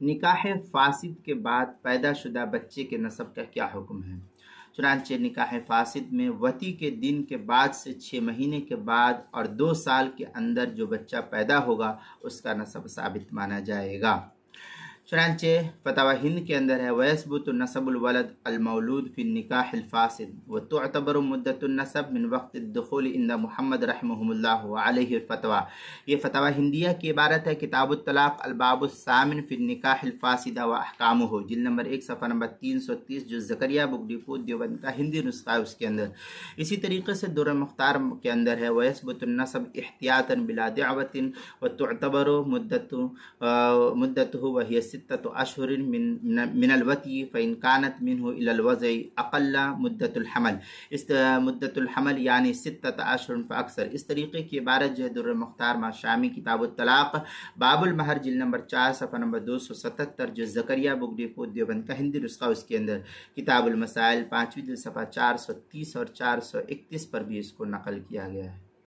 نکاح فاسد کے بعد پیدا شدہ بچے کے نسب کا کیا حکم ہے؟ چنانچہ نکاح فاسد میں وطی کے دن کے بعد سے 6 مہینے کے بعد اور 2 سال کے اندر جو بچہ پیدا ہوگا اس کا نسب ثابت مانا جائے گا۔ چنانچہ فتاوی ہند کے اندر ہے وَيَثْبُتُ نَسَبُ الْوَلَدِ الْمَوْلُودِ فِي النِّكَاحِ الْفَاسِدِ وَتُعْتَبَرُ مُدَّةُ النَّسَب مِنْ وَقْتِ الدُّخُولِ عِنْدَ محمد رحمہ اللہ علیہ الفتویٰ۔ یہ فتویٰ ہندیہ کی عبارت ہے کتاب الطلاق الباب الثامن فی النکاح الفاسد و احکامہ، جلد نمبر 1 صفحہ نمبر 330، جو زکریا بک ڈپو دیوبند کا ہندی نسخہ ہے اس کے اندر۔ اسی طریقے سے در مختار کے اندر ہے وَيَثْبُتُ النَّسَب احتیاطًا بلا دعوة وتعتبر مدته وهي 6 أشهر من الوطی فإن كانت منه إلى الوضع أقل مدة الحمل، مدة الحمل یعنی 6 أشهر فأكثر۔ اس طریقے کی عبارت جو ہے در مختار ما شامی کتاب الطلاق باب المہر جلد نمبر 4 صفحہ نمبر 277، جو زکریا بک ڈپو دیوبند کا ہندی نسخہ اس کے اندر۔ کتاب المسائل 5ویں جلد صفحہ 430 اور 431 پر بھی اس کو نقل کیا گیا ہے۔